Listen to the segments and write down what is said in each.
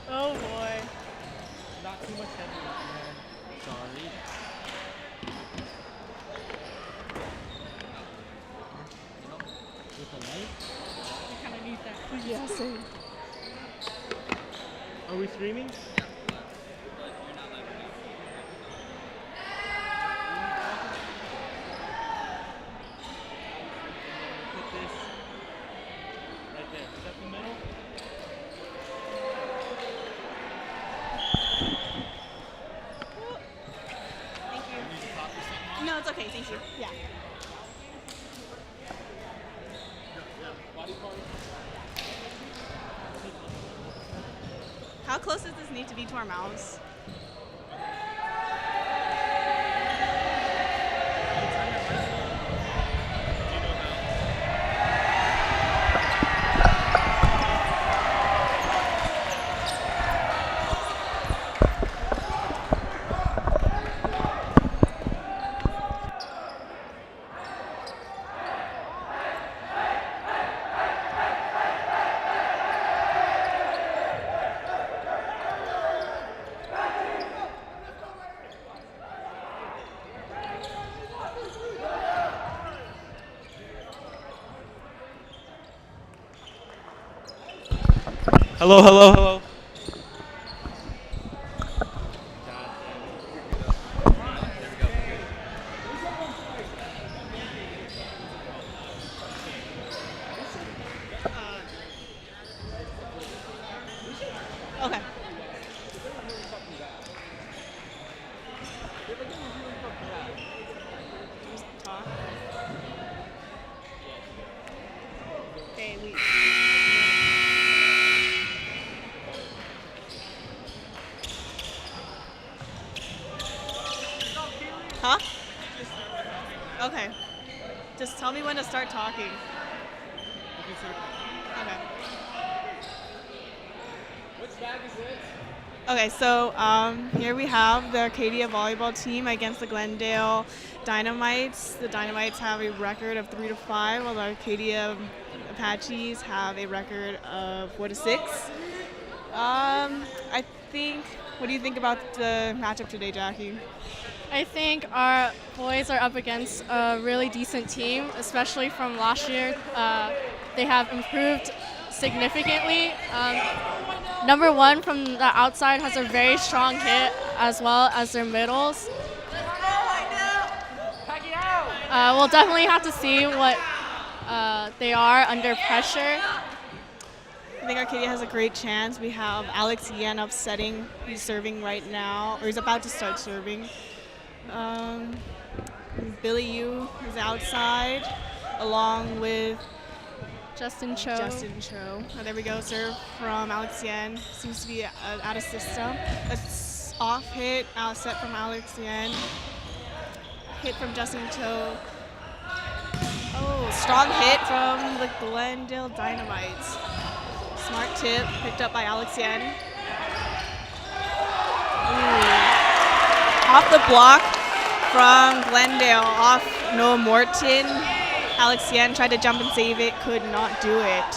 Oh boy. Not too much heavy lifting, man. Sorry. With the light? I kind of need that. Yeah, same. Are we streaming? Put this right there. Is that the middle? Thank you. You need to copy something on? No, it's okay. Thank you. Yeah. Body part? How close does this need to be to our mouths? Hello, hello, hello. Okay. Okay, we. Huh? Okay. Just tell me when to start talking. Okay. Which bag is it? Okay, so here we have the Arcadia volleyball team against the Glendale Dynamites. The Dynamites have a record of 3-5, while the Arcadia Apaches have a record of 4-6. I think. What do you think about the matchup today, Jackie? I think our boys are up against a really decent team, especially from last year. They have improved significantly. Number one from the outside has a very strong hit, as well as their middles. We'll definitely have to see what they are under pressure. I think Arcadia has a great chance. We have Alex Yen upsetting. He's serving right now, or he's about to start serving. Billy Yu is outside, along with Justin Cho. Oh, there we go. Serve from Alex Yen. Seems to be out of system. Off hit, set from Alex Yen. Hit from Justin Cho. Oh, strong hit from the Glendale Dynamites. Smart tip picked up by Alex Yen. Ooh. Off the block from Glendale, off Noah Morton. Alex Yen tried to jump and save it, could not do it.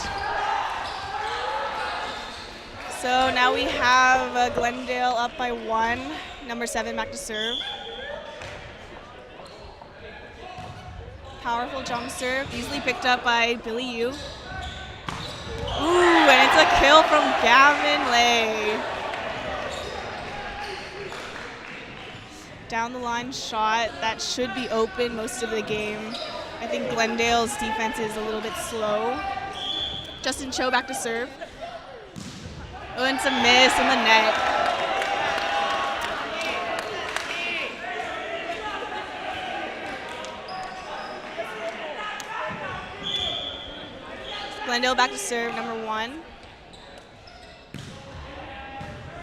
So now we have Glendale up by 1. Number 7 back to serve. Powerful jump serve, easily picked up by Billy Yu. Ooh, and it's a kill from Gavin Lay. Down the line shot that should be open most of the game. I think Glendale's defense is a little bit slow. Justin Cho back to serve. Oh, and it's a miss in the net. Glendale back to serve, number 1.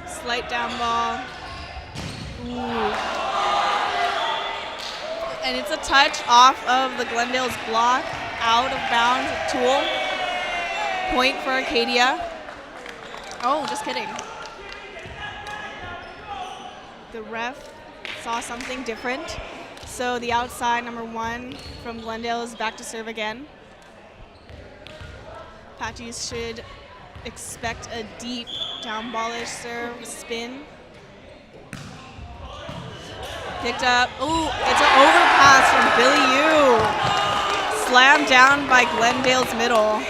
Slight down ball. Ooh. And it's a touch off of the Glendale's block, out of bounds, Tool. Point for Arcadia. Oh, just kidding. The ref saw something different. So the outside, number 1 from Glendale is back to serve again. Apaches should expect a deep Down ballish serve, spin. Picked up. Ooh, it's an overpass from Billy Yu. Slammed down by Glendale's middle.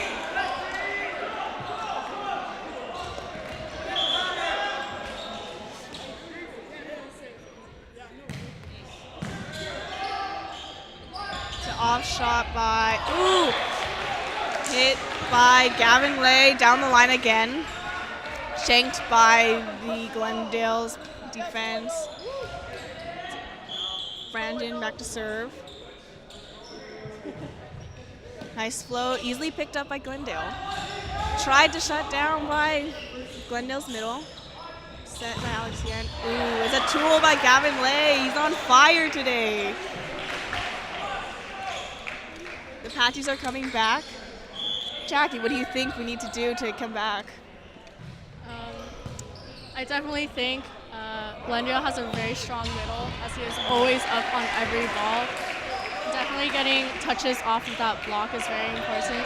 Off shot by, hit by Gavin Lay down the line again. Shanked by the Glendale's defense. Brandon back to serve. Nice flow, easily picked up by Glendale. Tried to shut down by Glendale's middle. Set by Alex Yen. Ooh, it's a tool by Gavin Lay. He's on fire today. The Apaches are coming back. Jackie, what do you think we need to do to come back? I definitely think Glendale has a very strong middle, as he is always up on every ball. Definitely getting touches off of that block is very important.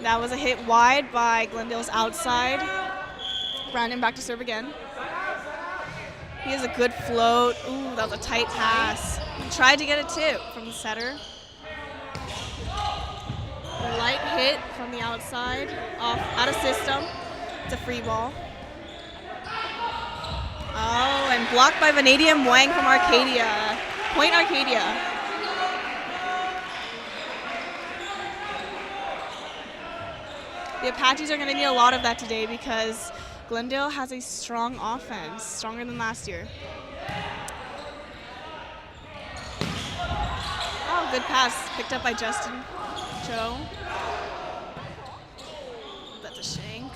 That was a hit wide by Glendale's outside. Brandon back to serve again. He has a good float. Ooh, that was a tight pass. He tried to get a tip from the setter. A light hit from the outside, out of system. It's a free ball. Oh, and blocked by Vanadium Wang from Arcadia. Point Arcadia. The Apaches are going to need a lot of that today because Glendale has a strong offense, stronger than last year. Oh, good pass, picked up by Justin Cho. That's a shank.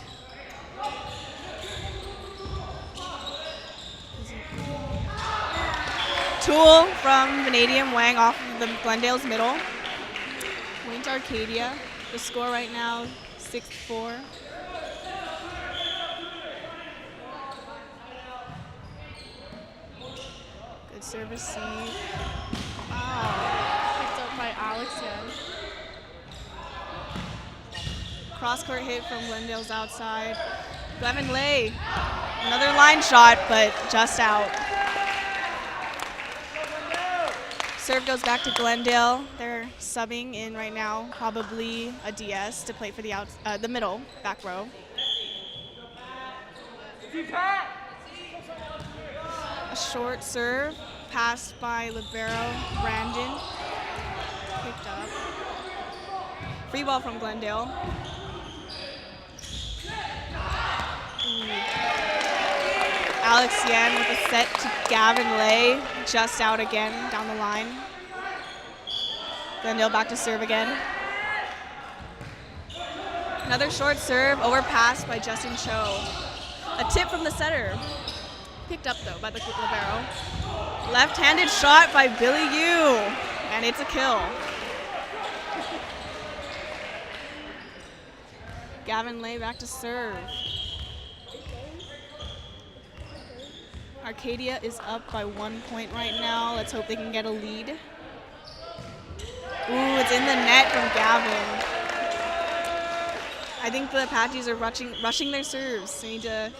Tool from Vanadium Wang off of the Glendale's middle. Point Arcadia. The score right now, 6-4. Good service C. Wow. Picked up by Alex Yen. Cross-court hit from Glendale's outside. Gavin Lay. Another line shot, but just out. Serve goes back to Glendale. They're subbing in right now, probably a DS to play for the middle, back row. A short serve, passed by libero Brandon. Picked up. Free ball from Glendale. Alex Yen with a set to Gavin Lay, just out again down the line. Glendale back to serve again. Another short serve, overpassed by Justin Cho. A tip from the setter. Picked up though by the libero. Left-handed shot by Billy Yu, and it's a kill. Gavin Lay back to serve. Arcadia is up by 1 point right now. Let's hope they can get a lead. Ooh, it's in the net from Gavin. I think the Apaches are rushing their serves. They need to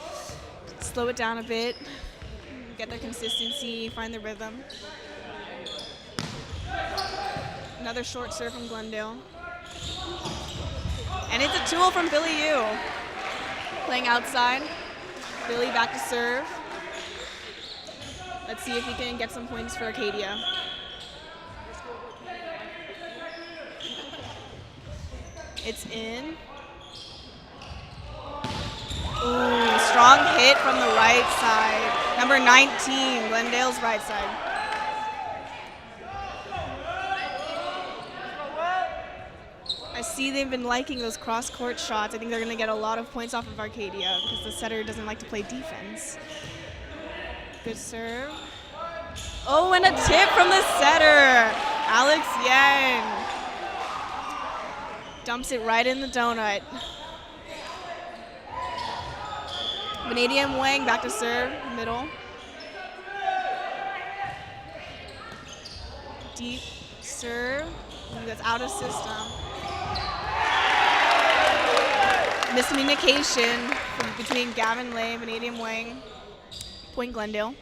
slow it down a bit, get their consistency, find their rhythm. Another short serve from Glendale. And it's a tool from Billy Yu. Playing outside. Billy back to serve. Let's see if he can get some points for Arcadia. It's in. Ooh, strong hit from the right side. Number 19, Glendale's right side. I see they've been liking those cross-court shots. I think they're going to get a lot of points off of Arcadia because the setter doesn't like to play defense. Good serve. Oh, and a tip from the setter. Alex Yen dumps it right in the donut. Vanadium Wang back to serve, middle. Deep serve. Ooh, that's out of system. Miscommunication between Gavin Lay and Vanadium Wang. Point Glendale.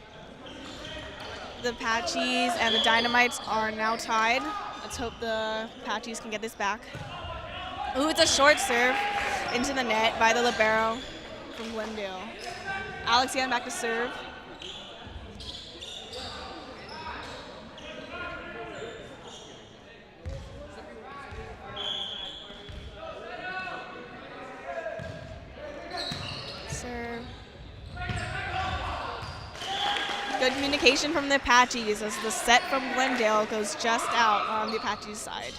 The Apaches and the Dynamites are now tied. Let's hope the Apaches can get this back. Ooh, it's a short serve into the net by the libero from Glendale. Alexian back to serve. Serve. Good communication from the Apaches as the set from Glendale goes just out on the Apaches side.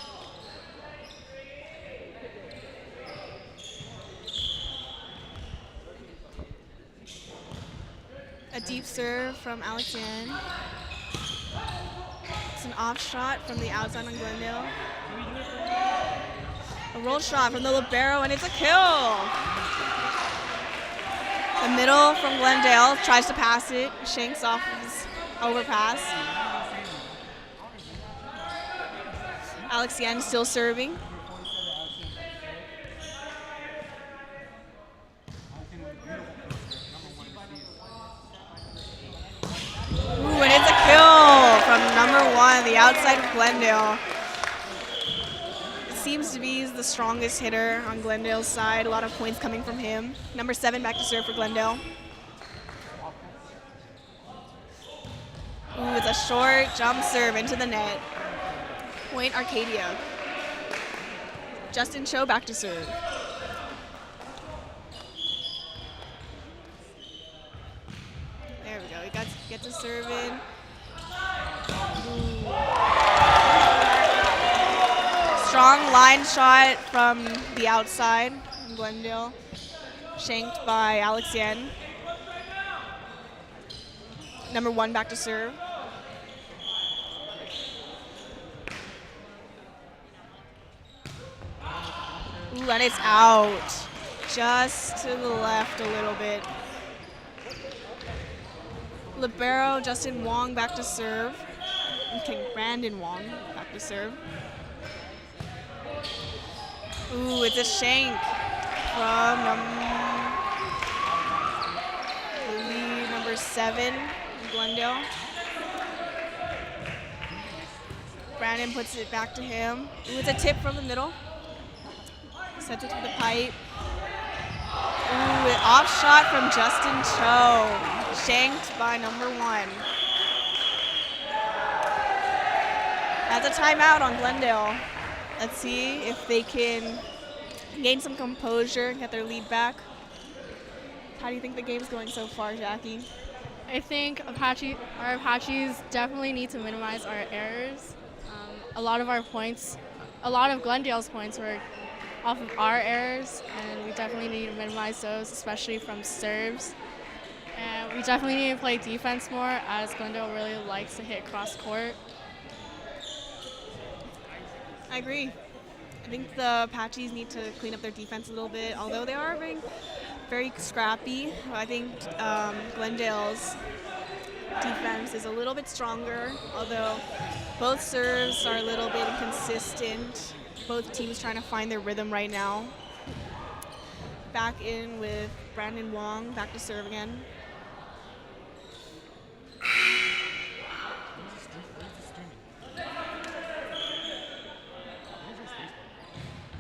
A deep serve from Alexian. It's an off shot from the outside on Glendale. A roll shot from the libero, and it's a kill. The middle from Glendale tries to pass it. Shanks off his overpass. Alexian still serving. Ooh, and it's a kill from number 1, the outside of Glendale. It seems to be the strongest hitter on Glendale's side. A lot of points coming from him. Number 7 back to serve for Glendale. Ooh, it's a short jump serve into the net. Point Arcadia. Justin Cho back to serve. There we go. He gets a serve in. Ooh. Strong line shot from the outside from Glendale. Shanked by Alexian. Number 1 back to serve. Ooh, and it's out. Just to the left a little bit. Libero Justin Wong back to serve. Okay, Brandon Wong back to serve. Ooh, it's a shank from number 7, Glendale. Brandon puts it back to him. Ooh, it's a tip from the middle. Sets it to the pipe. Ooh, an off shot from Justin Cho. Shanked by number 1. That's a timeout on Glendale. Let's see if they can gain some composure and get their lead back. How do you think the game's going so far, Jackie? I think our Apaches definitely need to minimize our errors. A lot of Glendale's points were off of our errors, and we definitely need to minimize those, especially from serves. And we definitely need to play defense more, as Glendale really likes to hit cross court. I agree. I think the Apaches need to clean up their defense a little bit, although they are being very scrappy. I think Glendale's defense is a little bit stronger, although both serves are a little bit inconsistent. Both teams trying to find their rhythm right now. Back in with Brandon Wong, back to serve again.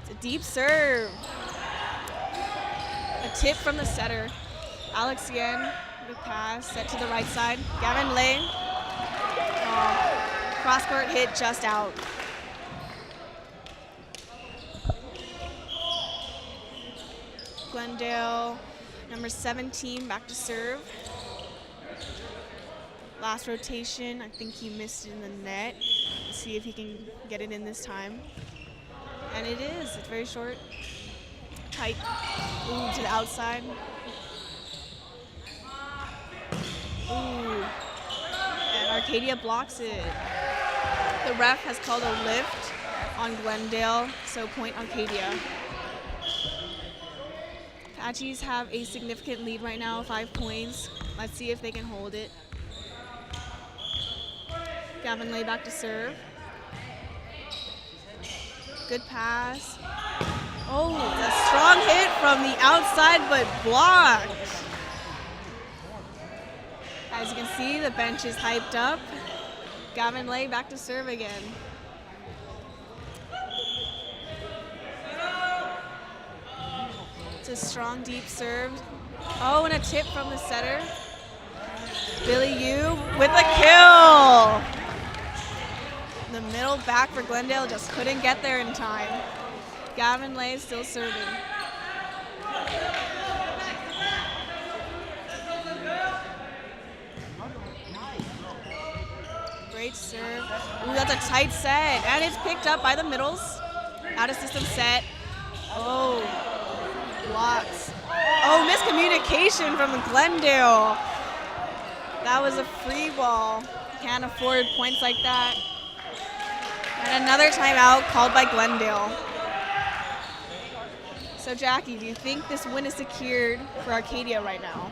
It's a deep serve. A tip from the setter. Alexian, the pass, set to the right side. Gavin Lay. Cross-court hit just out. Glendale, number 17, back to serve. Last rotation, I think he missed in the net. Let's see if he can get it in this time. And it is. It's very short. Tight. Ooh, to the outside. Ooh. And Arcadia blocks it. The ref has called a lift on Glendale, so point Arcadia. Apaches have a significant lead right now, 5 points. Let's see if they can hold it. Gavin Lay back to serve. Good pass. Oh, a strong hit from the outside, but blocked. As you can see, the bench is hyped up. Gavin Lay back to serve again. It's a strong, deep serve. Oh, and a tip from the setter. Billy Yu with a kill. The middle back for Glendale just couldn't get there in time. Gavin Lay still serving. Great serve. Ooh, that's a tight set. And it's picked up by the middles. Out of system set. Oh, blocks. Oh, miscommunication from Glendale. That was a free ball. Can't afford points like that. And another timeout called by Glendale. So Jackie, do you think this win is secured for Arcadia right now?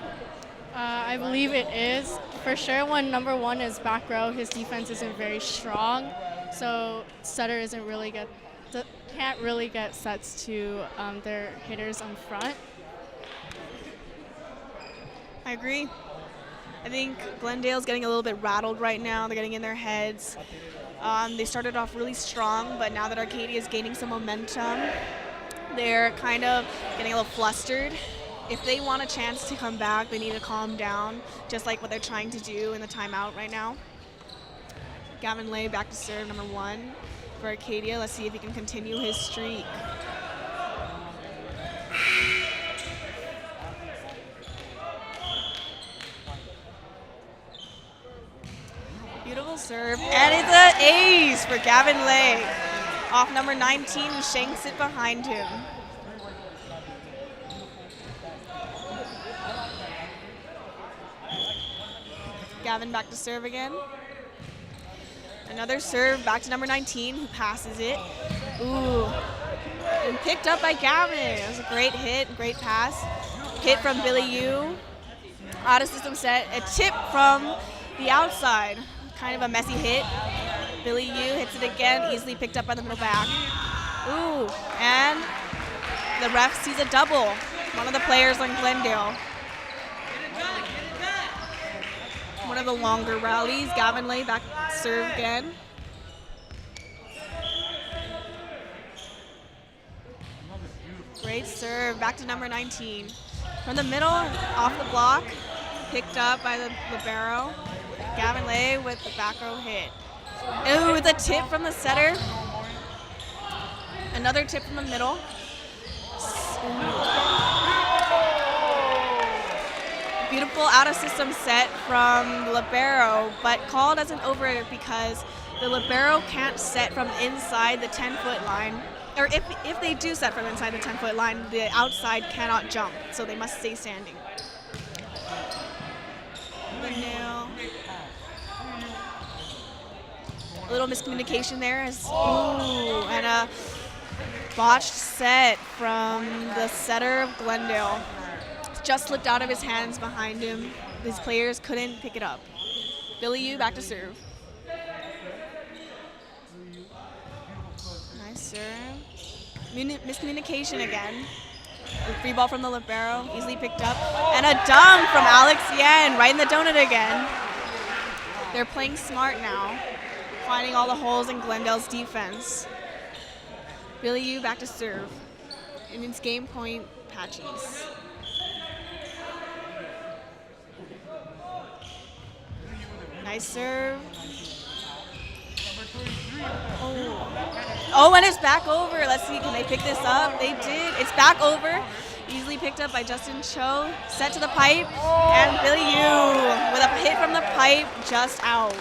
I believe it is. For sure, when number one is back row, his defense isn't very strong. So setter isn't really can't really get sets to their hitters on front. I agree. I think Glendale's getting a little bit rattled right now. They're getting in their heads. They started off really strong, but now that Arcadia is gaining some momentum, they're kind of getting a little flustered. If they want a chance to come back, they need to calm down, just like what they're trying to do in the timeout right now. Gavin Lay back to serve, number one for Arcadia. Let's see if he can continue his streak. Beautiful serve, and it's an ace for Gavin Lay. Off number 19, who shanks it behind him. Gavin back to serve again. Another serve back to number 19, who passes it. Ooh, and picked up by Gavin. It was a great hit, great pass. Hit from Billy Yu. Out of system set, a tip from the outside. Kind of a messy hit. Billy Yu hits it again, easily picked up by the middle back. Ooh, and the ref sees a double. One of the players on Glendale. One of the longer rallies. Gavin Lay back serve again. Great serve, back to number 19. From the middle, off the block, picked up by the libero. Gavin Lay with the back row hit. Ooh, with a tip from the setter. Another tip from the middle. Beautiful out of system set from the libero, but called as an over because the libero can't set from inside the 10-foot line. Or if they do set from inside the 10-foot line, the outside cannot jump, so they must stay standing. Glendale. A little miscommunication there. Ooh, and a botched set from the setter of Glendale. Just slipped out of his hands behind him. His players couldn't pick it up. Billy Yu back to serve. Nice serve. Miscommunication again. A free ball from the libero, easily picked up. And a dunk from Alex Yen, right in the donut again. They're playing smart now, finding all the holes in Glendale's defense. Billy Yu back to serve. And it's game point, Patchies. Nice serve. Oh, and it's back over. Let's see, can they pick this up? They did. It's back over. Easily picked up by Justin Cho. Set to the pipe. And Billy Yu with a hit from the pipe, just out.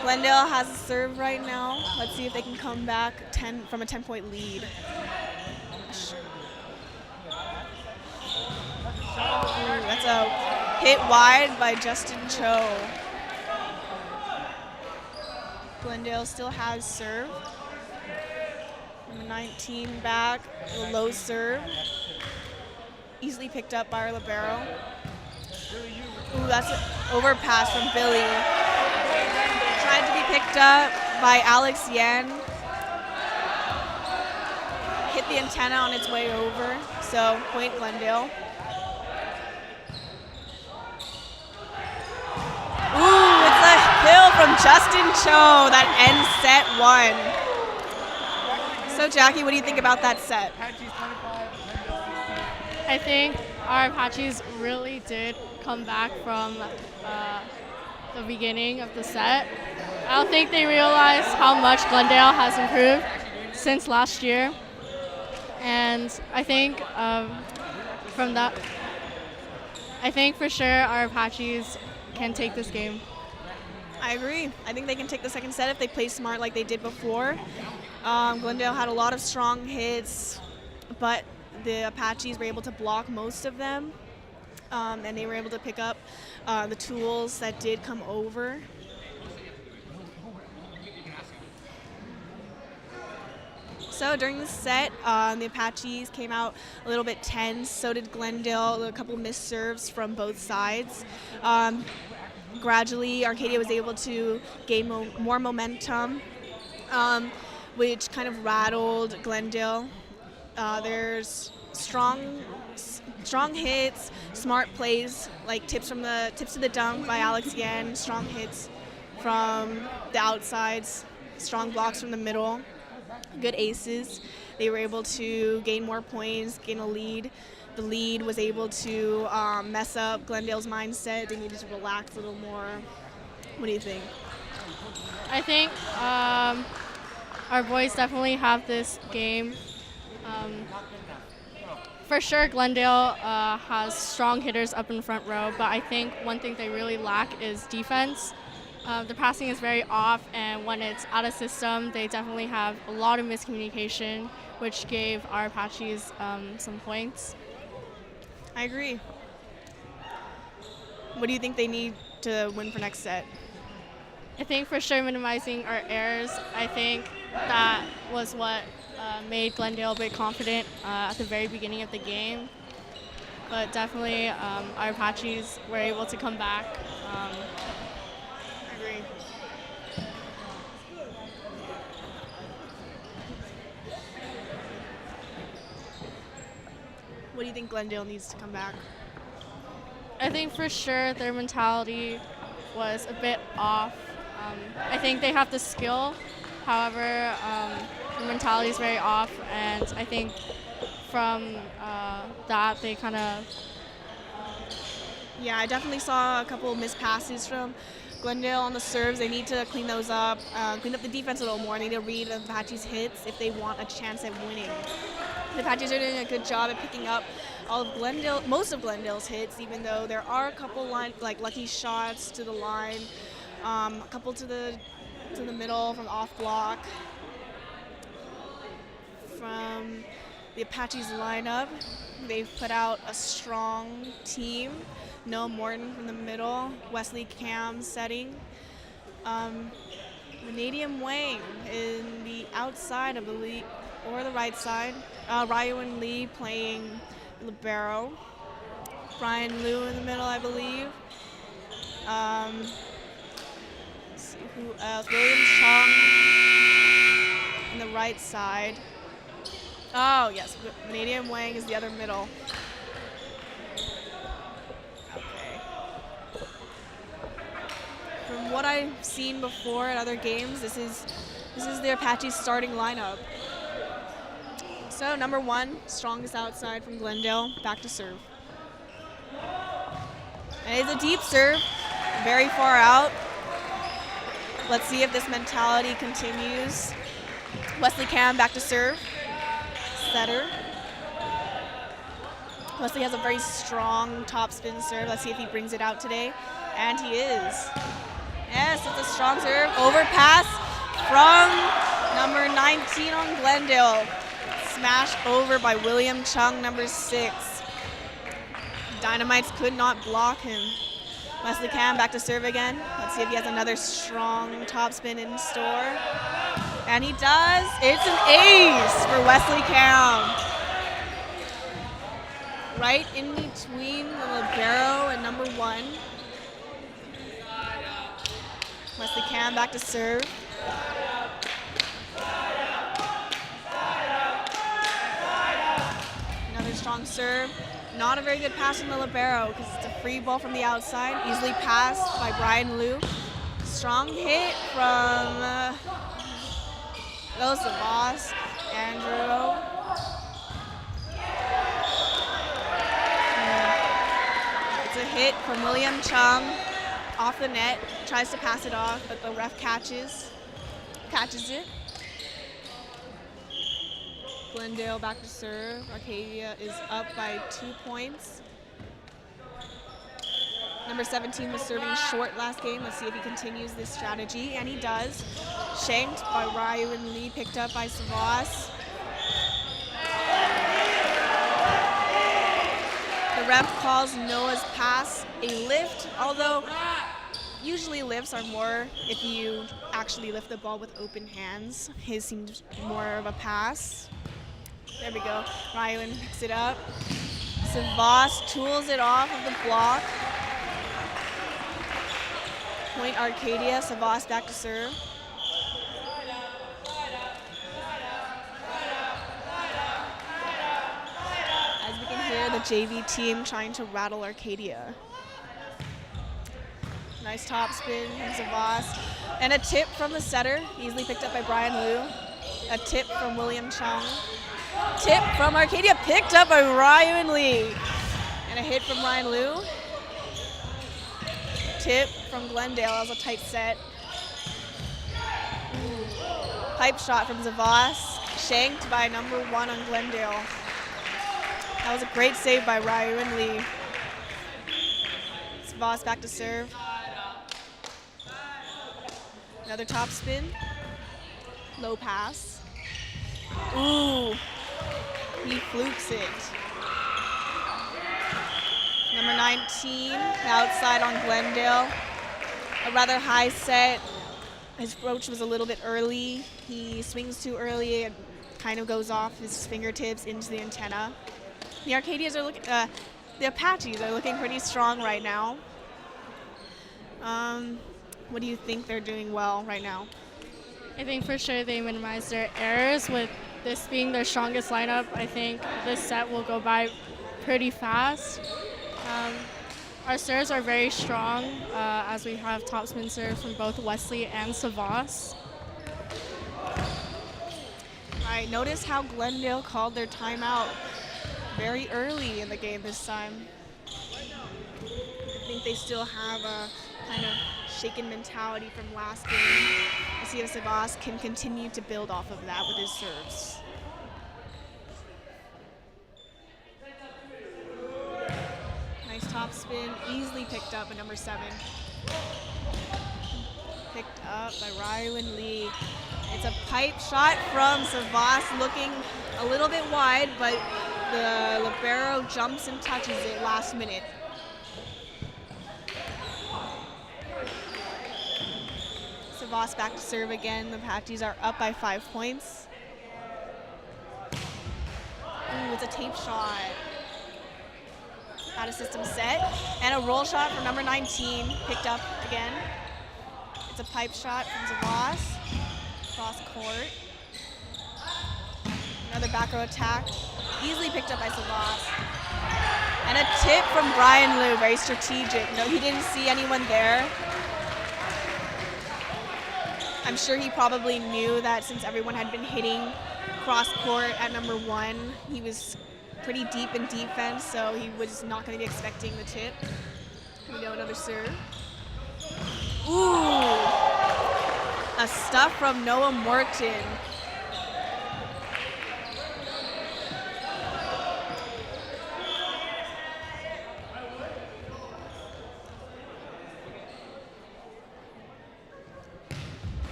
Glendale has a serve right now. Let's see if they can come back from a 10-point lead. Ooh, that's a hit wide by Justin Cho. Glendale still has serve. Number 19 back, a low serve. Easily picked up by our libero. Ooh, that's an overpass from Billy. Tried to be picked up, by Alex Yen hit the antenna on its way over, so point Glendale. Ooh, it's a kill from Justin Cho that ends set 1. So Jackie, what do you think about that set? I think our Apaches really did come back from the beginning of the set. I don't think they realized how much Glendale has improved since last year. And I think from that, I think for sure our Apaches can take this game. I agree. I think they can take the second set if they play smart like they did before. Glendale had a lot of strong hits, but the Apaches were able to block most of them, and they were able to pick up the tools that did come over. So during the set, the Apaches came out a little bit tense. So did Glendale. A couple missed serves from both sides. Gradually, Arcadia was able to gain more momentum, which kind of rattled Glendale. There's strong hits, smart plays, like tips to the dunk by Alex Yen, strong hits from the outsides, strong blocks from the middle, good aces. They were able to gain more points, gain a lead. The lead was able to mess up Glendale's mindset. They needed to relax a little more. What do you think? I think our boys definitely have this game. For sure, Glendale has strong hitters up in front row, but I think one thing they really lack is defense. The passing is very off, and when it's out of system, they definitely have a lot of miscommunication, which gave our Apaches some points. I agree. What do you think they need to win for next set? I think for sure minimizing our errors. I think that was what made Glendale a bit confident at the very beginning of the game. But definitely our Apaches were able to come back. I agree. What do you think Glendale needs to come back? I think for sure their mentality was a bit off. I think they have the skill, however, the mentality is very off, and I think from that they kind of... Yeah, I definitely saw a couple of missed passes from Glendale on the serves. They need to clean those up, clean up the defense a little more. They need to read the Apaches' hits if they want a chance at winning. The Apaches are doing a good job at picking up most of Glendale's hits, even though there are a couple lucky shots to the line, a couple to the middle from off block. From the Apaches lineup, they've put out a strong team. Noah Morton from the middle, Wesley Cam setting. Vanadium Wang in the outside, I believe, or the right side. Ryan Lee playing libero. Brian Liu in the middle, I believe. Let's see who else. William Chung in the right side. Oh, yes, Vanadium Wang is the other middle. Okay. From what I've seen before at other games, this is the Apaches starting lineup. So number 1, strongest outside from Glendale, back to serve. And it's a deep serve, very far out. Let's see if this mentality continues. Wesley Cam back to serve. Setter. Wesley has a very strong topspin serve. Let's see if he brings it out today. And he is. Yes, it's a strong serve. Overpass from number 19 on Glendale. Smashed over by William Chung, number 6. Dynamites could not block him. Wesley Cam back to serve again. Let's see if he has another strong topspin in store. And he does. It's an ace for Wesley Cam. Right in between the libero and number 1. Wesley Cam back to serve. Another strong serve. Not a very good pass from the libero because it's a free ball from the outside. Easily passed by Brian Liu. Strong hit from goes the boss, Andrew. It's a hit from William Chung off the net. Tries to pass it off, but the ref catches it. Glendale back to serve. Arcadia is up by 2 points. Number 17 was serving short last game. Let's see if he continues this strategy, and he does. Shanked by Ryu and Lee, picked up by Savas. The ref calls Noah's pass a lift, although usually lifts are more if you actually lift the ball with open hands. His seemed more of a pass. There we go. Ryu picks it up. Savas tools it off of the block. Point Arcadia, Savas back to serve. As we can hear, the JV team trying to rattle Arcadia. Nice top spin from Savas. And a tip from the setter, easily picked up by Brian Liu. A tip from William Chung. Tip from Arcadia, picked up by Ryan Lee. And a hit from Ryan Liu. Tip from Glendale. That was a tight set. Pipe shot from Zavas, shanked by number 1 on Glendale. That was a great save by Ryu and Lee. Zavas back to serve. Another top spin. Low pass. Ooh, he flukes it. Number 19, outside on Glendale. A rather high set. His approach was a little bit early. He swings too early and kind of goes off his fingertips into the antenna. The Arcadias are looking, the Apaches are looking pretty strong right now. What do you think they're doing well right now? I think for sure they minimize their errors. With this being their strongest lineup, I think this set will go by pretty fast. Our serves are very strong, as we have topspin serves from both Wesley and Savas. I noticed how Glendale called their timeout very early in the game this time. I think they still have a kind of shaken mentality from last game. Let's see if Savas can continue to build off of that with his serves. Nice top spin, easily picked up by number 7. Picked up by Ryu and Lee. It's a pipe shot from Savas, looking a little bit wide, but the libero jumps and touches it last minute. Savas back to serve again. The Apaches are up by 5 points. Ooh, it's a tape shot. Out of system set. And a roll shot from number 19, picked up again. It's a pipe shot from Savas. Cross court. Another back row attack. Easily picked up by Savas. And a tip from Brian Liu, very strategic. No, he didn't see anyone there. I'm sure he probably knew that since everyone had been hitting cross court at number 1, he was pretty deep in defense, so he was not going to be expecting the tip. Here we go, another serve. Ooh, a stuff from Noah Morton.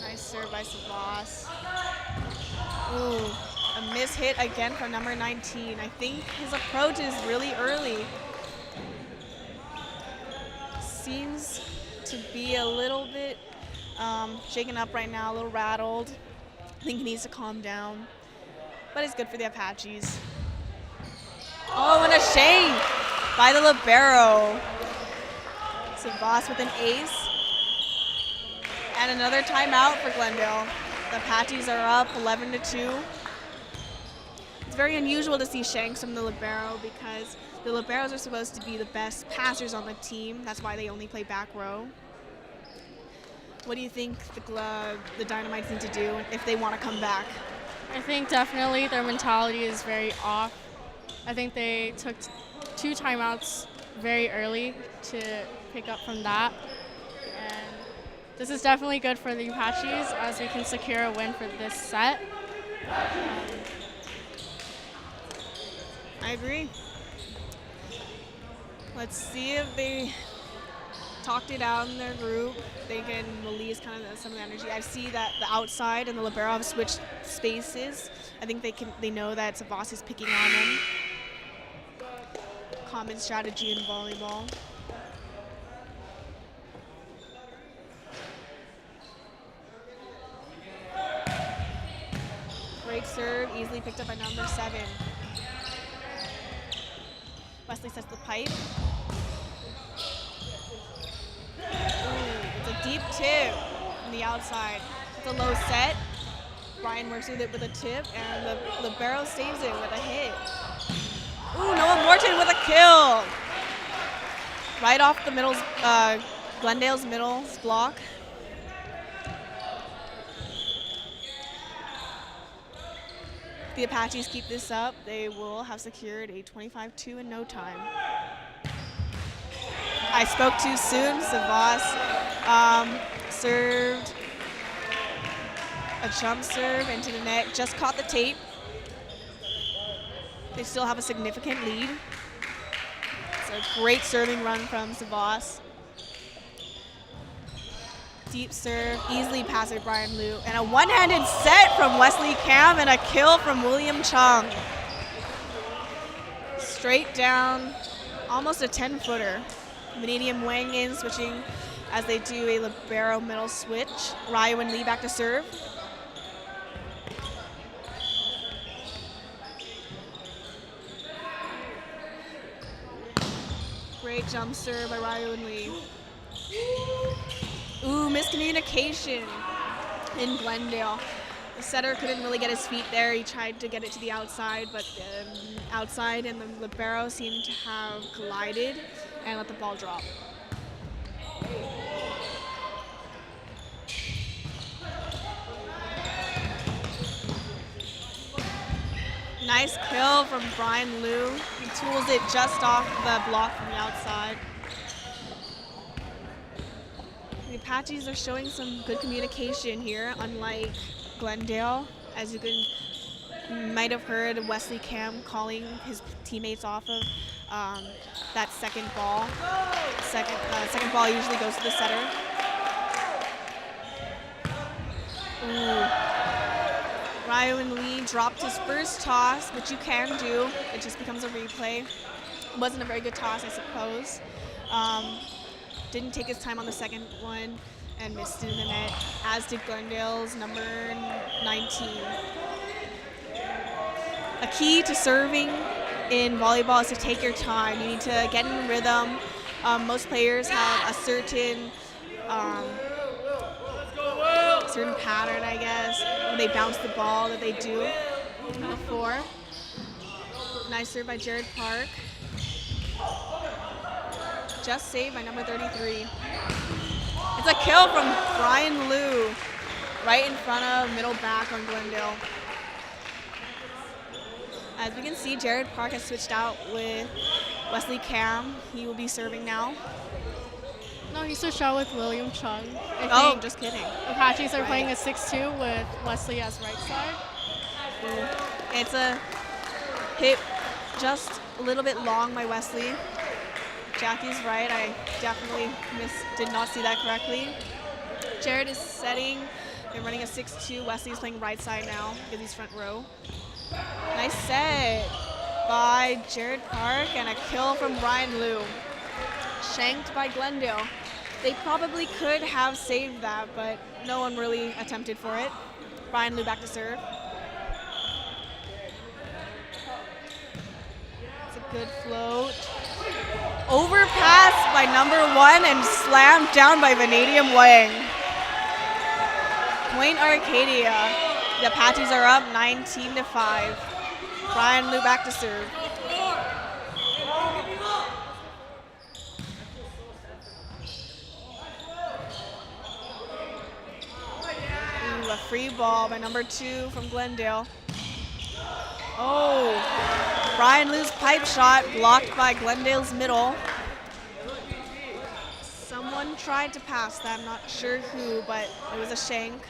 Nice serve by Savas. Ooh, a miss hit again from number 19. I think his approach is really early. Seems to be a little bit shaken up right now, a little rattled. I think he needs to calm down, but it's good for the Apaches. Oh, and a shame by the libero. Savas with an ace. And another timeout for Glendale. The Apaches are up 11-2. It's very unusual to see shanks from the libero because the liberos are supposed to be the best passers on the team. That's why they only play back row. What do you think the Dynamites need to do if they want to come back? I think definitely their mentality is very off. I think they took 2 timeouts very early to pick up from that. And this is definitely good for the Apaches as we can secure a win for this set. I agree. Let's see if they talked it out in their group. They can release kind of some of the energy. I see that the outside and the libero have switched spaces. I think they know that CIF-SS is picking on them. Common strategy in volleyball. Great serve, easily picked up by number 7. Wesley sets the pipe. Ooh, it's a deep tip from the outside. It's a low set. Brian works with it with a tip, and the libero saves it with a hit. Ooh, Noah Morton with a kill. Right off the middle, Glendale's middle block. If the Apaches keep this up, they will have secured a 25-2 in no time. I spoke too soon. CIF-SS served a jump serve into the net, just caught the tape. They still have a significant lead. It's a great serving run from CIF-SS. Deep serve, easily passed by Brian Liu. And a one-handed set from Wesley Cam and a kill from William Chung. Straight down, almost a 10-footer. Vanadium Wang in, switching as they do a libero middle switch. Ryu and Lee back to serve. Great jump serve by Ryu and Lee. Ooh, miscommunication in Glendale. The setter couldn't really get his feet there. He tried to get it to the outside, but the outside and the libero seemed to have collided and let the ball drop. Nice kill from Brian Liu. He tools it just off the block from the outside. The Apaches are showing some good communication here, unlike Glendale. As you might have heard Wesley Cam calling his teammates off of that second ball. Second ball usually goes to the setter. Ooh. Ryu and Lee dropped his first toss, which you can do. It just becomes a replay. It wasn't a very good toss, I suppose. Didn't take his time on the second one and missed it in the net, as did Glendale's number 19. A key to serving in volleyball is to take your time. You need to get in rhythm. Most players have a certain pattern, I guess, when they bounce the ball that they do before. Nice serve by Jared Park. Just saved by number 33. It's a kill from Brian Liu, right in front of middle back on Glendale. As we can see, Jared Park has switched out with Wesley Cam. He will be serving now. No, he switched out with William Chung. Oh, just kidding. Apaches are playing a 6-2 with Wesley as right side. Ooh. It's a hit just a little bit long by Wesley. Jackie's right. I definitely did not see that correctly. Jared is setting. They're running a 6-2. Wesley's playing right side now because he's front row. Nice set by Jared Park and a kill from Brian Liu. Shanked by Glendale. They probably could have saved that, but no one really attempted for it. Brian Liu back to serve. It's a good float. Overpass by number 1 and slammed down by Vanadium Wang. Point Arcadia. The Apaches are up 19-5. Brian Liu back to serve. Ooh, a free ball by number 2 from Glendale. Oh, Brian Liu's pipe shot blocked by Glendale's middle. Someone tried to pass that, I'm not sure who, but it was a shank.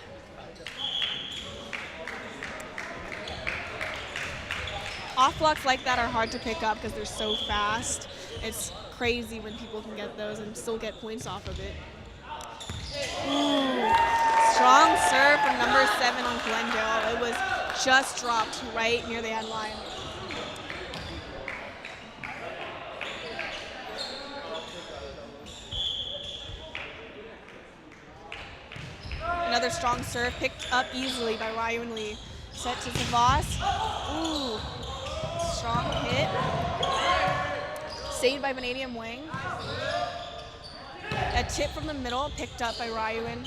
Off blocks like that are hard to pick up because they're so fast. It's crazy when people can get those and still get points off of it. Ooh, strong serve from number 7 on Glendale. It was just dropped right near the end line. Another strong serve picked up easily by Ryan Lee. Set to Savas. Ooh, strong hit. Saved by Vanadium Wang. A tip from the middle picked up by Ryuin.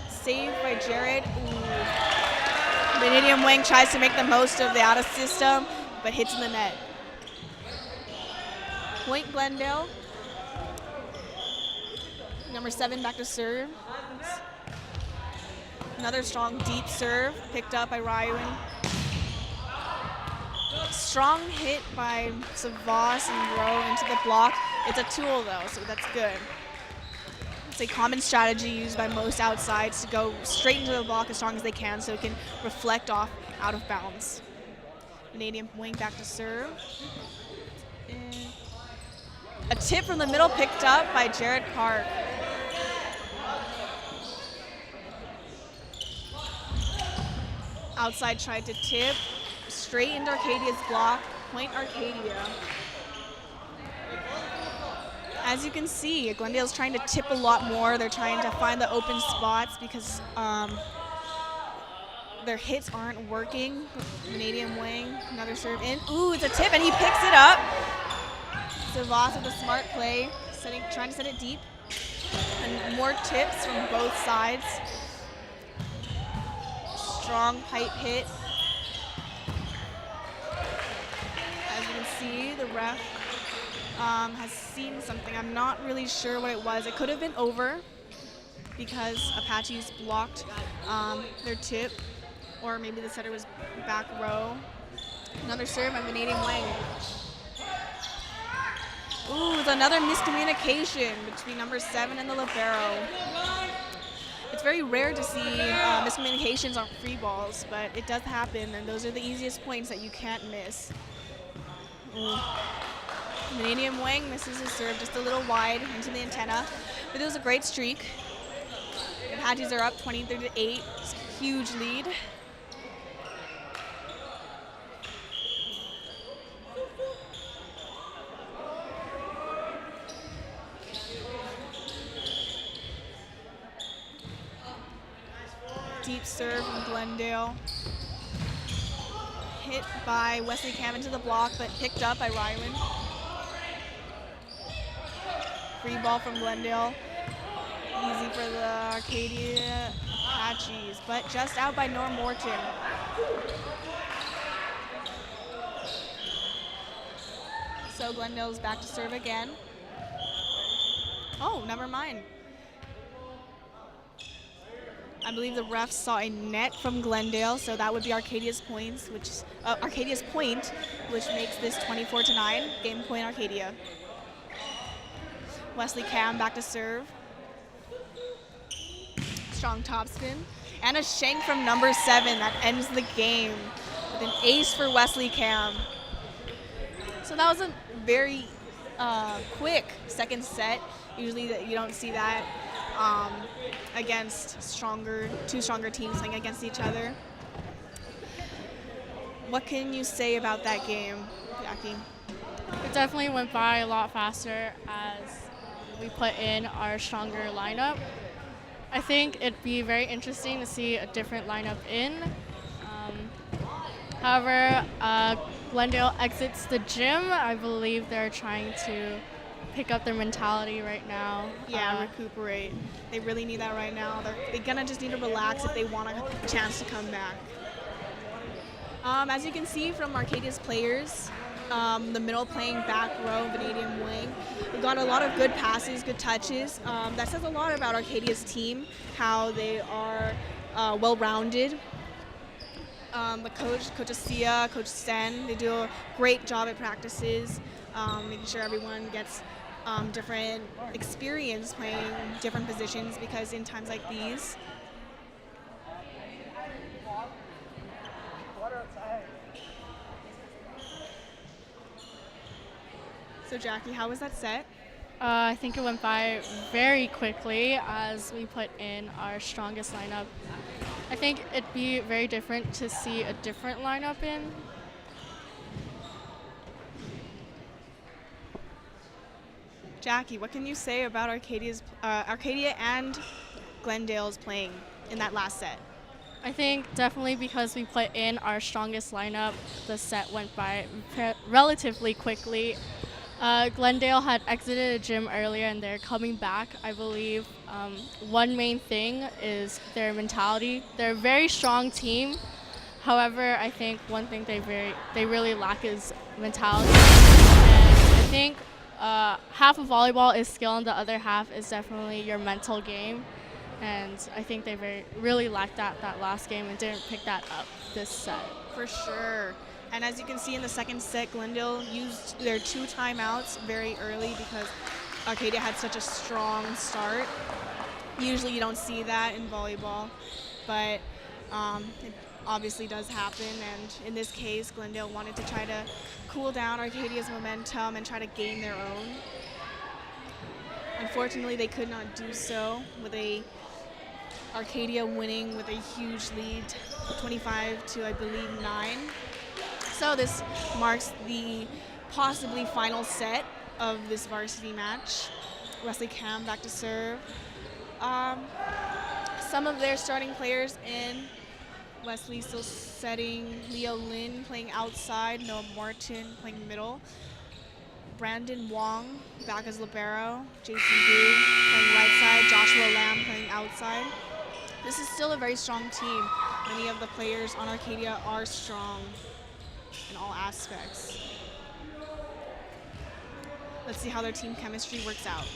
Saved by Jared. Ooh. Vanadium Wang tries to make the most of the out of system, but hits in the net. Point Glendale. Number 7 back to serve. Another strong deep serve picked up by Ryuin. Strong hit by Savas and Rowe into the block. It's a tool though, so that's good. It's a common strategy used by most outsides to go straight into the block as strong as they can so it can reflect off out of bounds. Vanadium Wing back to serve. And a tip from the middle picked up by Jared Park. Outside tried to tip, straight into Arcadia's block, point Arcadia. As you can see, Glendale's trying to tip a lot more. They're trying to find the open spots because their hits aren't working. Vanadium Wang, another serve in. Ooh, it's a tip and he picks it up. Savas with a smart play, trying to set it deep. And more tips from both sides. Strong pipe hit. As you can see, the ref has seen something. I'm not really sure what it was. It could have been over because Apaches blocked their tip, or maybe the setter was back row. Another serve by Vanadium Wang. Ooh, it's another miscommunication between number 7 and the libero. It's very rare to see miscommunications on free balls, but it does happen, and those are the easiest points that you can't miss. Ooh. Vanadium Wang misses his serve just a little wide into the antenna, but it was a great streak. The Apaches are up 23-8. It's a huge lead. Deep serve from Glendale. Hit by Wesley Cam into the block, but picked up by Ryland. Free ball from Glendale. Easy for the Arcadia Apaches, but just out by Norm Morton. So Glendale's back to serve again. Oh, never mind. I believe the refs saw a net from Glendale, so that would be Arcadia's points, Arcadia's point, which makes this 24-9. Game point Arcadia. Wesley Cam back to serve. Strong topspin. And a shank from number 7 that ends the game with an ace for Wesley Cam. So that was a very quick second set. Usually you don't see that against two stronger teams playing against each other. What can you say about that game, Jackie? It definitely went by a lot faster as we put in our stronger lineup. I think it'd be very interesting to see a different lineup in. However, Glendale exits the gym. I believe they're trying to pick up their mentality right now. Yeah, recuperate. They really need that right now. They're gonna just need to relax if they want a chance to come back. As you can see from Arcadia's players, the middle playing back row, Vanadium wing, we got a lot of good passes, good touches. That says a lot about Arcadia's team, how they are well-rounded. The Coach Asia, Coach Sen, they do a great job at practices, making sure everyone gets different experience playing different positions, because in times like these, so Jackie, how was that set? I think it went by very quickly as we put in our strongest lineup. I think it'd be very different to see a different lineup in. Jackie, what can you say about Arcadia and Glendale's playing in that last set? I think definitely because we put in our strongest lineup, the set went by relatively quickly. Glendale had exited a gym earlier and they're coming back. I believe one main thing is their mentality. They're a very strong team. However, I think one thing they really lack is mentality. And I think half of volleyball is skill and the other half is definitely your mental game. And I think they really lacked that last game and didn't pick that up this set. For sure. And as you can see in the second set, Glendale used their 2 timeouts very early because Arcadia had such a strong start. Usually you don't see that in volleyball, but it obviously does happen. And in this case, Glendale wanted to try to cool down Arcadia's momentum and try to gain their own. Unfortunately, they could not do so, with Arcadia winning with a huge lead, 25 to, I believe, 9. So this marks the possibly final set of this varsity match. Wesley Cam back to serve. Some of their starting players in. Wesley still setting, Leo Lin playing outside, Noah Morton playing middle. Brandon Wong back as libero, Jason Gu playing right side, Joshua Lam playing outside. This is still a very strong team. Many of the players on Arcadia are strong in all aspects. Let's see how their team chemistry works out.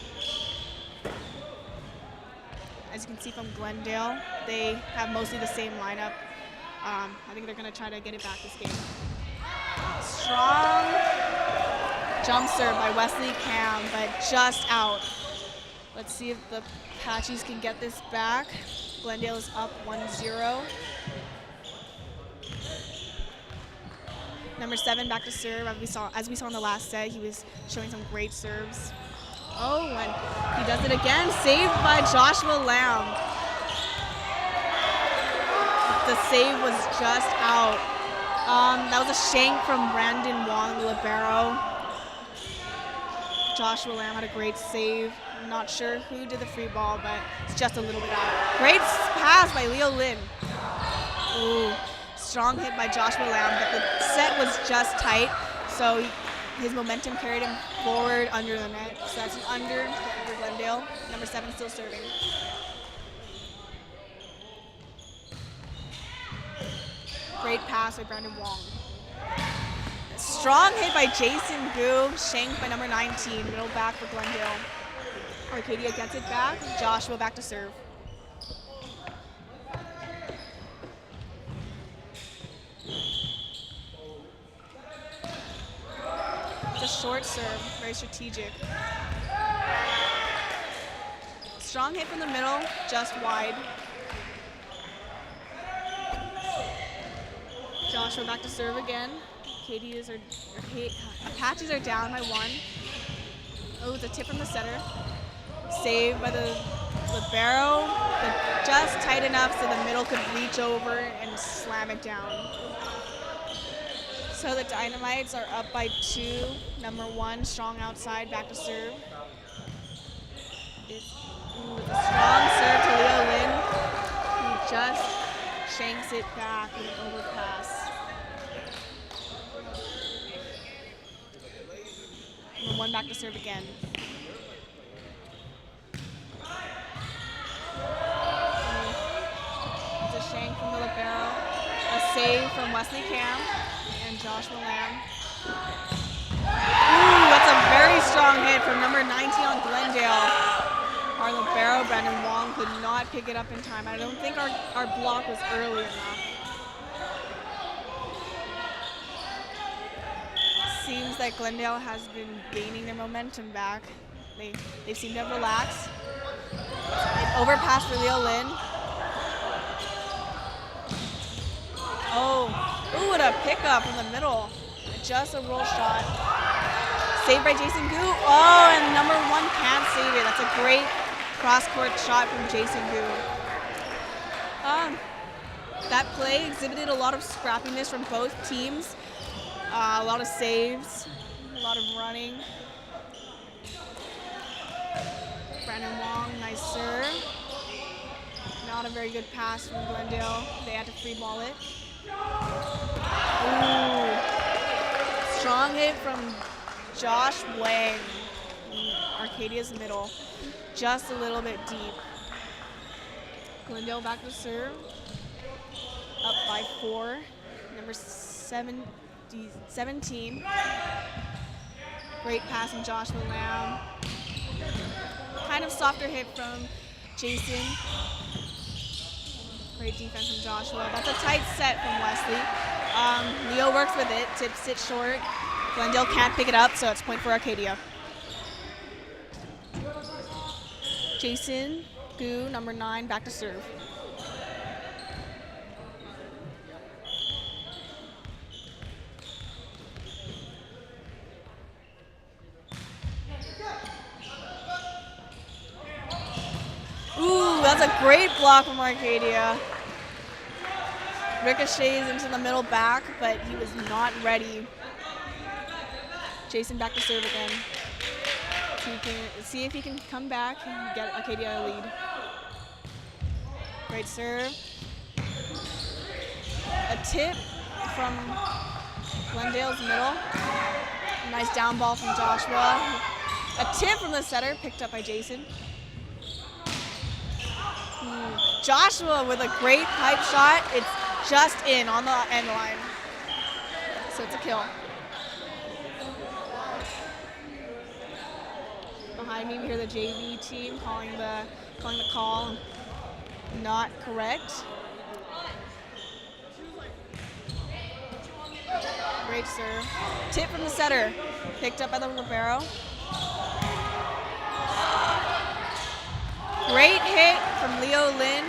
As you can see from Glendale, they have mostly the same lineup. I think they're going to try to get it back this game. Strong jump serve by Wesley Cam, but just out. Let's see if the Apaches can get this back. Glendale is up 1-0. Number 7 back to serve. As we saw in the last set, he was showing some great serves. Oh, and he does it again. Saved by Joshua Lamb. The save was just out. That was a shank from Brandon Wong, the libero. Joshua Lamb had a great save. I'm not sure who did the free ball, but it's just a little bit out. Great pass by Leo Lin. Ooh, strong hit by Joshua Lamb, but the set was just tight, so his momentum carried him forward under the net. So that's an under for Glendale. Number 7 still serving. Great pass by Brandon Wong. Strong hit by Jason Gu, shanked by number 19, middle back for Glendale. Arcadia gets it back, Joshua back to serve. It's a short serve, very strategic. Strong hit from the middle, just wide. Joshua back to serve again. Apaches are down by 1. Oh, it's a tip from the center. Saved by the libero, but just tight enough so the middle could reach over and slam it down. So the Dynamites are up by 2. Number 1, strong outside, back to serve. With a strong serve to Leo Lin. He just shanks it back with an overpass. Number 1 back to serve again. It's a shank from the libero. A save from Wesley Cam and Joshua Lamb. Ooh, that's a very strong hit from number 19 on Glendale. Our libero, Brandon Wong, could not pick it up in time. I don't think our block was early enough. Seems that Glendale has been gaining their momentum back. They seem to have relaxed. An overpass for Leo Lin. Oh, ooh, what a pickup from the middle. Just a roll shot. Saved by Jason Gu. Oh, and number 1 can't save it. That's a great cross-court shot from Jason Gu. That play exhibited a lot of scrappiness from both teams. A lot of saves, a lot of running. Brandon Wong, nice serve. Not a very good pass from Glendale. They had to free ball it. Ooh. Strong hit from Josh Wang. Arcadia's middle. Just a little bit deep. Glendale back to serve. Up by 4. Number 17. Great pass from Joshua Lamb. Kind of softer hit from Jason. Great defense from Joshua. That's a tight set from Wesley. Leo works with it, tips it short. Glendale can't pick it up, so it's point for Arcadia. Jason Gu, number 9, back to serve. Ooh, that's a great block from Arcadia. Ricochets into the middle back, but he was not ready. Jason back to serve again. See if he can come back and get Arcadia a lead. Great serve. A tip from Glendale's middle. Nice down ball from Joshua. A tip from the setter, picked up by Jason. Joshua with a great pipe shot. It's just in on the end line. So it's a kill. Behind me, we hear the JV team calling the call. Not correct. Great serve. Tip from the setter. Picked up by the libero. Great hit from Leo Lin.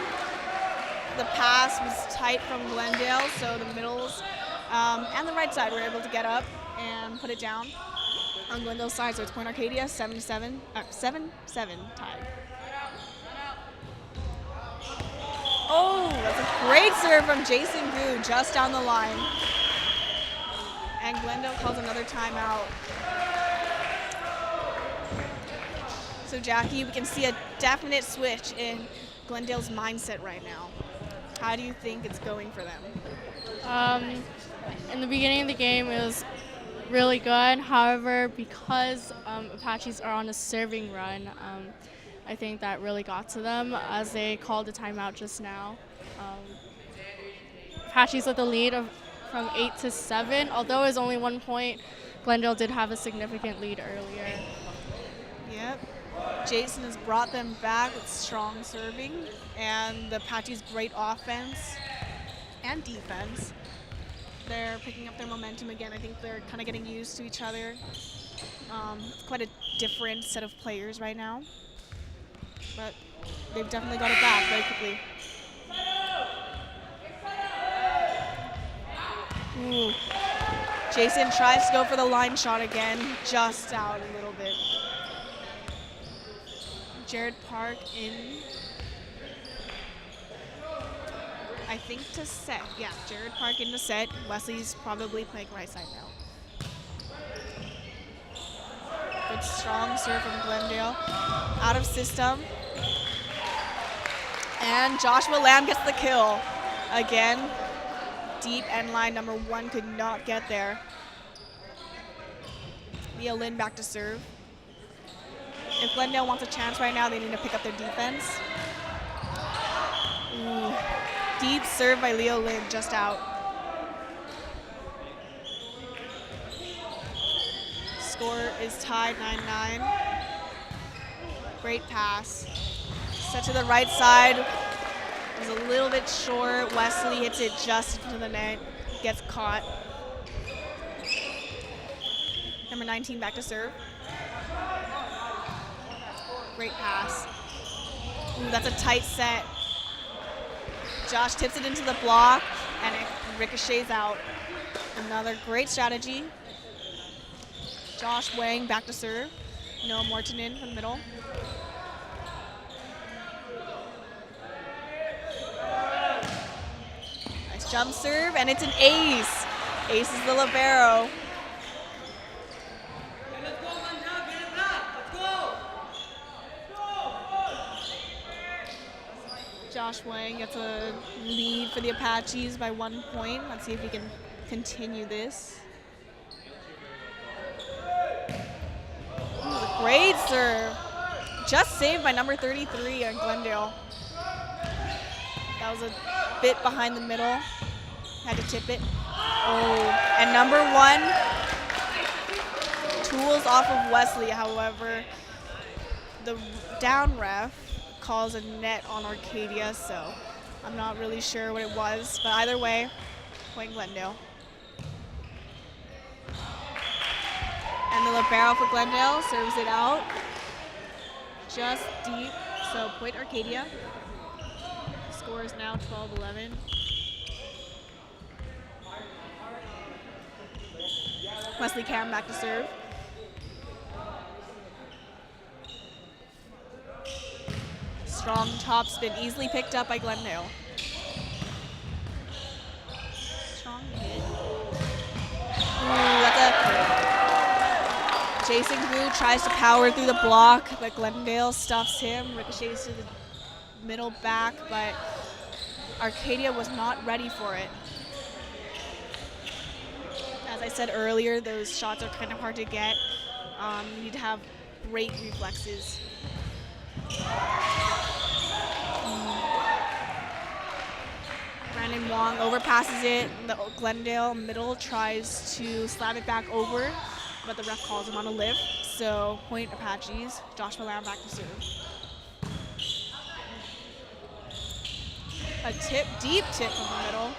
The pass was tight from Glendale, so the middles and the right side were able to get up and put it down on Glendale's side. So it's point Arcadia, 7-7 tied. Oh, that's a great serve from Jason Gu just down the line. And Glendale calls another timeout. So Jackie, we can see a definite switch in Glendale's mindset right now. How do you think it's going for them? In the beginning of the game, it was really good. However, because Apaches are on a serving run, I think that really got to them as they called a timeout just now. Apaches with the lead from 8-7. Although it was only 1 point, Glendale did have a significant lead earlier. Yep. Jason has brought them back with strong serving, and the Apaches' great offense and defense. They're picking up their momentum again. I think they're kind of getting used to each other. It's quite a different set of players right now, but they've definitely got it back very quickly. Ooh. Jason tries to go for the line shot again, just out a little bit. Jared Park in, I think, to set. Yeah, Jared Park in the set. Wesley's probably playing right side now. Good strong serve from Glendale. Out of system. And Joshua Lamb gets the kill. Again, deep end line. Number 1 could not get there. Leo Lin back to serve. If Glendale wants a chance right now, they need to pick up their defense. Ooh. Deep serve by Leo Lin, just out. Score is tied 9-9. Great pass. Set to the right side. It was a little bit short. Wesley hits it just into the net. Gets caught. Number 19 back to serve. Great pass. Ooh, that's a tight set. Josh tips it into the block, and it ricochets out. Another great strategy. Josh Wang back to serve. Noah Morton in from the middle. Nice jump serve, and it's an ace. Ace is the libero. Josh Wang gets a lead for the Apaches by 1 point. Let's see if we can continue this. Ooh, great serve. Just saved by number 33 on Glendale. That was a bit behind the middle. Had to tip it. Oh, and number 1 tools off of Wesley. However, the down ref calls a net on Arcadia, so I'm not really sure what it was, but either way, point Glendale. And the libero for Glendale serves it out just deep, so point Arcadia. Score is now 12-11. Wesley Cam back to serve. Strong top spin, easily picked up by Glendale. Strong hit. Ooh, that's a... Jason Gu tries to power through the block, but Glendale stuffs him, ricochets to the middle back, but Arcadia was not ready for it. As I said earlier, those shots are kind of hard to get. You need to have great reflexes. Brandon Wong overpasses it. The Glendale middle tries to slap it back over, but the ref calls him on a lift. So point Apaches. Joshua Lamb back to serve. A tip, deep tip from the middle.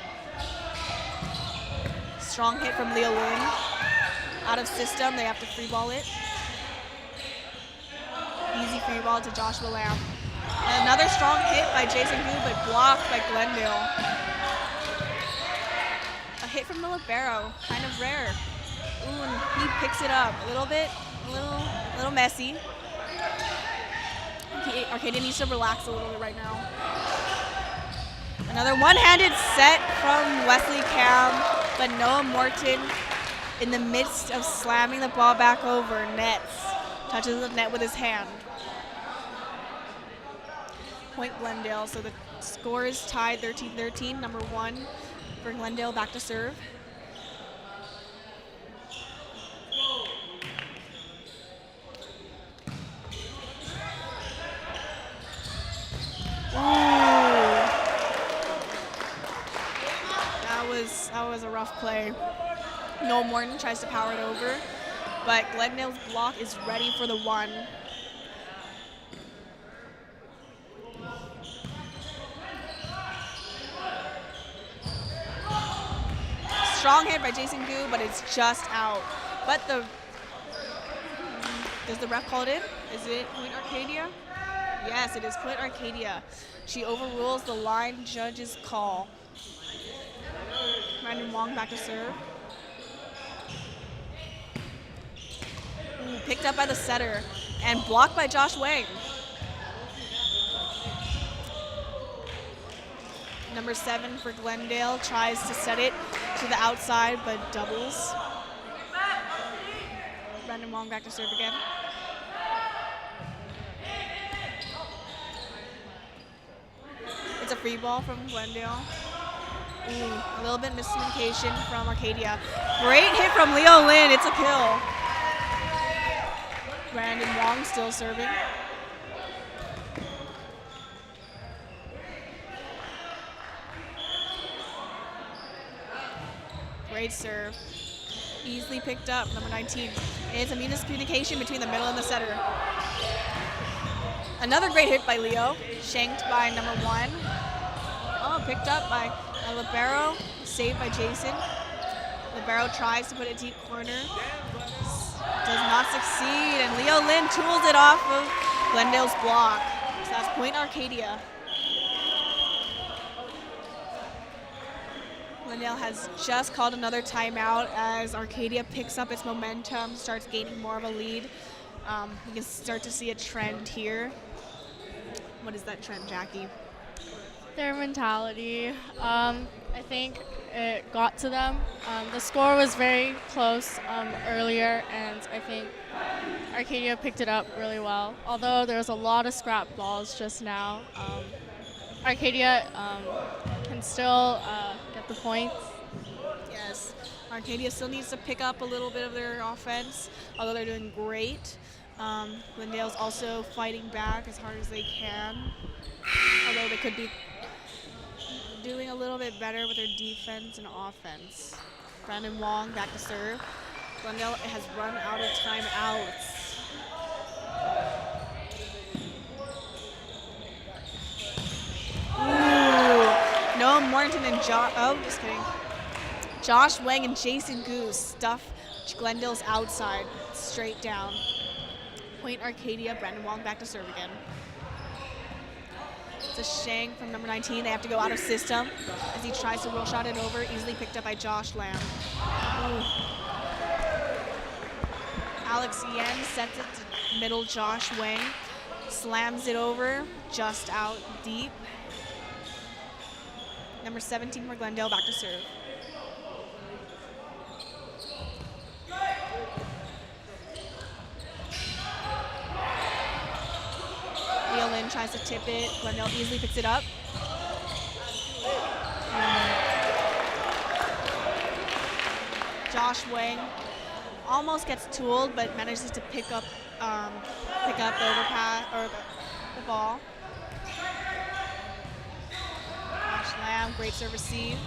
Strong hit from Leo Lin. Out of system, they have to free ball it. Easy free ball to Joshua Lamb. And another strong hit by Jason Gu, but blocked by Glendale. A hit from the libero, kind of rare. Ooh, and he picks it up a little messy. Arcadia needs to relax a little bit right now. Another one-handed set from Wesley Cam, but Noah Morton, in the midst of slamming the ball back over, nets. Touches the net with his hand. Point Glendale, so the score is tied 13-13. Number 1 for Glendale back to serve. Ooh. That was a rough play. Noel Morton tries to power it over, but Glendale's block is ready for the 1. Strong hit by Jason Gu, but it's just out. But does the ref call it in? Is it point Arcadia? Yes, it is point Arcadia. She overrules the line judge's call. Brandon Wong back to serve. Ooh, picked up by the setter and blocked by Josh Wang. Number 7 for Glendale tries to set it to the outside, but doubles. Brandon Wong back to serve again. It's a free ball from Glendale. Ooh, a little bit miscommunication from Arcadia. Great hit from Leo Lin. It's a kill. Brandon Wong still serving. Great serve. Easily picked up, number 19. It's a miscommunication between the middle and the setter. Another great hit by Leo, shanked by number 1. Oh, picked up by Libero, saved by Jason. Libero tries to put it deep corner. Does not succeed, and Leo Lin tools it off of Glendale's block. So that's point Arcadia. Glendale has just called another timeout as Arcadia picks up its momentum, starts gaining more of a lead. You can start to see a trend here. What is that trend, Jackie? Their mentality. I think it got to them. The score was very close earlier, and I think Arcadia picked it up really well. Although there was a lot of scrap balls just now, Arcadia can still get the points. Yes, Arcadia still needs to pick up a little bit of their offense, although they're doing great. Glendale's also fighting back as hard as they can, although they could be doing a little bit better with their defense and offense. Brandon Wong back to serve. Glendale has run out of timeouts. Ooh, Noah Morton and just kidding. Josh Wang and Jason Goose stuff Glendale's outside straight down. Point Arcadia, Brandon Wong back to serve again. It's a shank from number 19. They have to go out of system as he tries to roll shot it over, easily picked up by Josh Lamb. Ooh. Alex Yen sets it to middle Josh Wang, slams it over, just out deep. Number 17 for Glendale back to serve. Leo Lin tries to tip it. Glendale easily picks it up. Josh Wang almost gets tooled, but manages to pick up the overpass or the ball. Josh Lamb, great serve receive.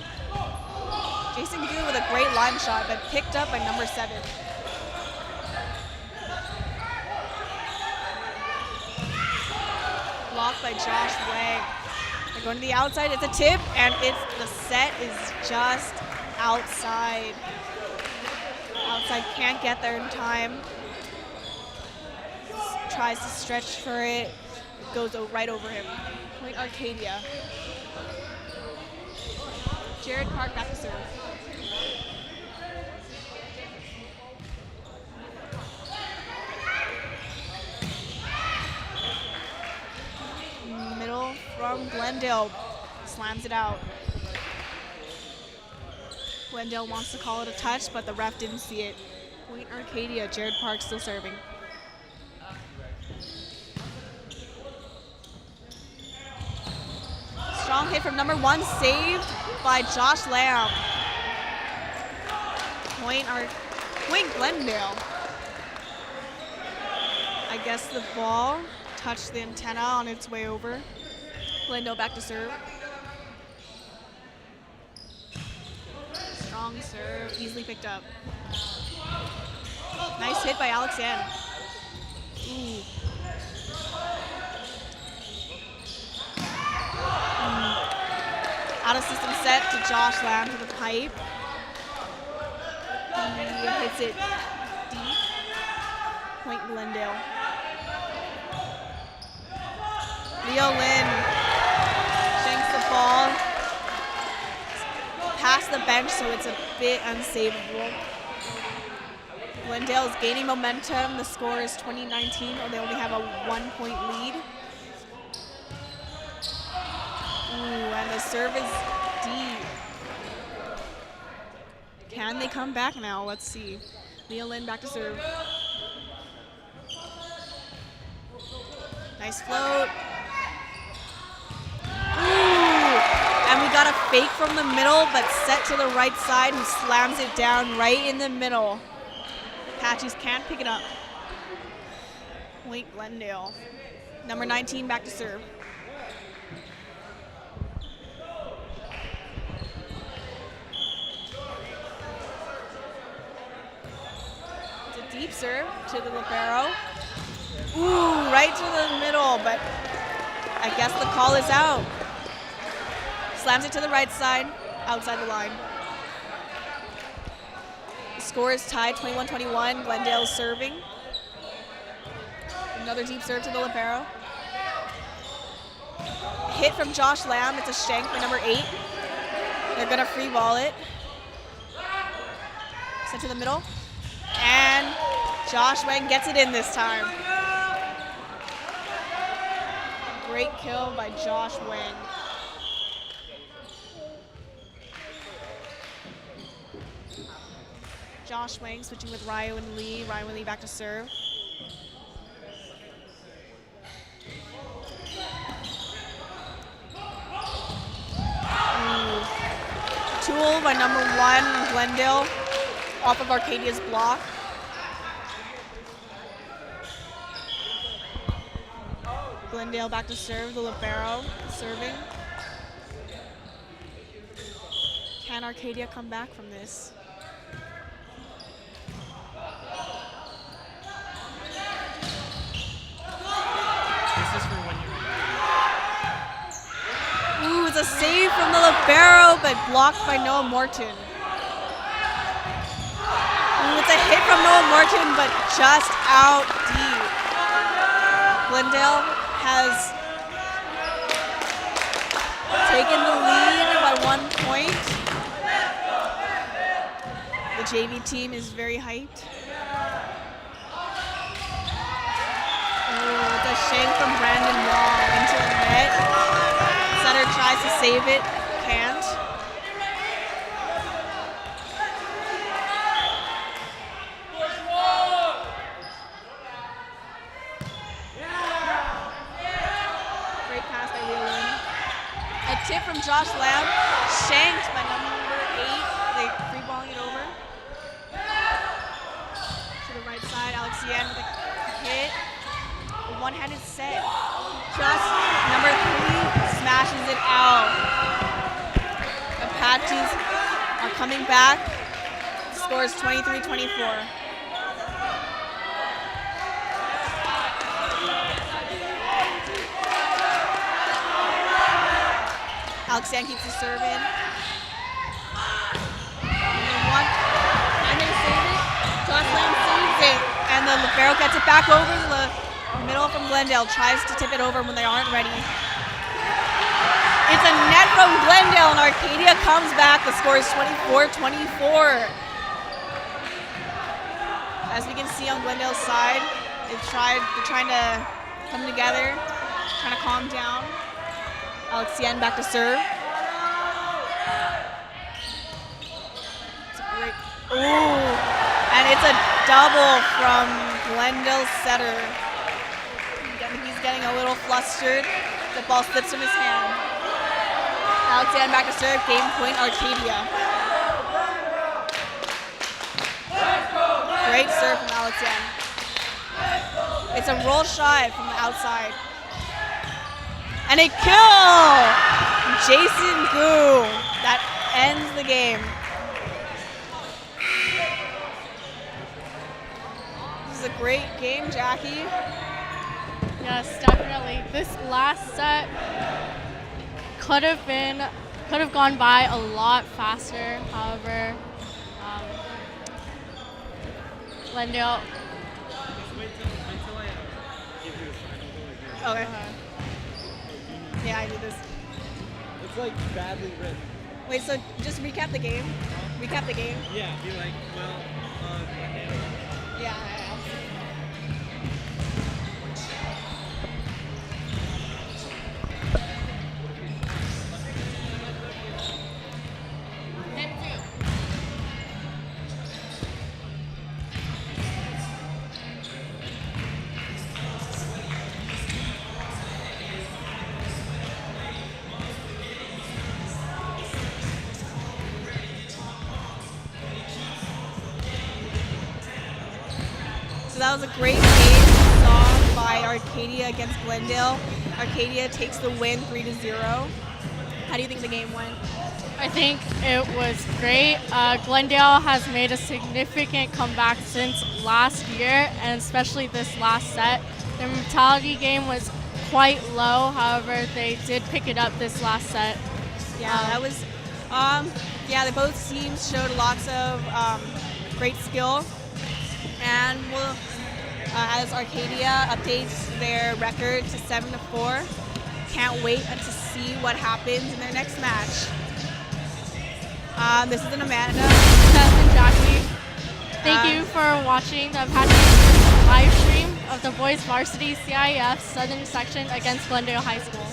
Jason Gu with a great line shot, but picked up by number 7. Blocked by Josh Wang. They're going to the outside. It's a tip, and the set is just outside. Outside can't get there in time. Tries to stretch for it. It goes right over him. Point Arcadia. Jared Park back to serve. Middle from Glendale. Slams it out. Glendale wants to call it a touch, but the ref didn't see it. Point Arcadia, Jared Park still serving. Strong hit from number 1, saved by Josh Lamb. Point Glendale. I guess the ball touched the antenna on its way over. Glendale back to serve. Strong serve, easily picked up. Nice hit by Alex Yan. Ooh. Out of system set to Josh Lamb to the pipe. He hits it deep. Point Glendale. Leo Lin shanks the ball past the bench, so it's a bit unsavable. Glendale is gaining momentum. The score is 20-19, or they only have a 1-point lead. Ooh, and the serve is deep. Can they come back now? Let's see. Leo Lin back to serve. Nice float. And we got a fake from the middle, but set to the right side, who slams it down right in the middle. Apaches can't pick it up. point Glendale. Number 19 back to serve. It's a deep serve to the libero. Ooh, right to the middle, but I guess the call is out. Slams it to the right side, outside the line. The score is tied 21-21. Glendale is serving. Another deep serve to the libero. Hit from Josh Lamb. It's a shank for number 8. They're going to free ball it. Sent to the middle. And Josh Wang gets it in this time. Great kill by Josh Wang. Josh Wang switching with Ryan Lee. Ryan Lee back to serve. Tool by number 1, Glendale, off of Arcadia's block. Glendale back to serve, the libero serving. Can Arcadia come back from this? This is for when you're Ooh, it's a save from the libero, but blocked by Noah Morton. Ooh, it's a hit from Noah Morton, but just out deep. Glendale has taken the lead by 1 point. The JV team is very hyped. Ooh, it's a shank from Brandon Wall into the net. Setter tries to save it, can't. Great pass by Whelan. A tip from Josh Lamb, shanked by number 8. They free balling it over. To the right side, Alexian with a hit. A one-handed set. Just number 3 smashes it out. Apaches are coming back. The score is 23-24. Alexian keeps the serve in. One, and they save it. Josh Lamb saves it. And the libero gets it back over to the middle from Glendale. Tries to tip it over when they aren't ready. It's a net from Glendale, and Arcadia comes back. The score is 24-24. As we can see on Glendale's side, they're trying to come together, trying to calm down. Alexian back to serve. It's a great, ooh, and it's a double from Glendale setter. He's getting a little flustered. The ball slips from his hand. Alexian back to serve, game point Arcadia. Great serve from Alexian. It's a roll shot from the outside. And a kill! Jason Gu. That ends the game. This is a great game, Jackie. Yes, definitely. This last set could have gone by a lot faster. However, Glendale. Just wait until I give you a final. Okay. Yeah, I do this. It's like badly written. Wait, so just recap the game? Recap the game? Yeah, be like, well, Yeah. So that was a great game. Saw by Arcadia against Glendale. Arcadia takes the win 3-0. How do you think the game went? I think it was great. Glendale has made a significant comeback since last year, and especially this last set. Their mentality game was quite low, however, they did pick it up this last set. Yeah, that was, the both teams showed lots of great skill, and as Arcadia updates their record to 7-4, can't wait to see what happens in their next match. This is an Amanda. Steph and Jackie, thank you for watching the Apache live stream of the boys varsity CIF Southern section against Glendale High School.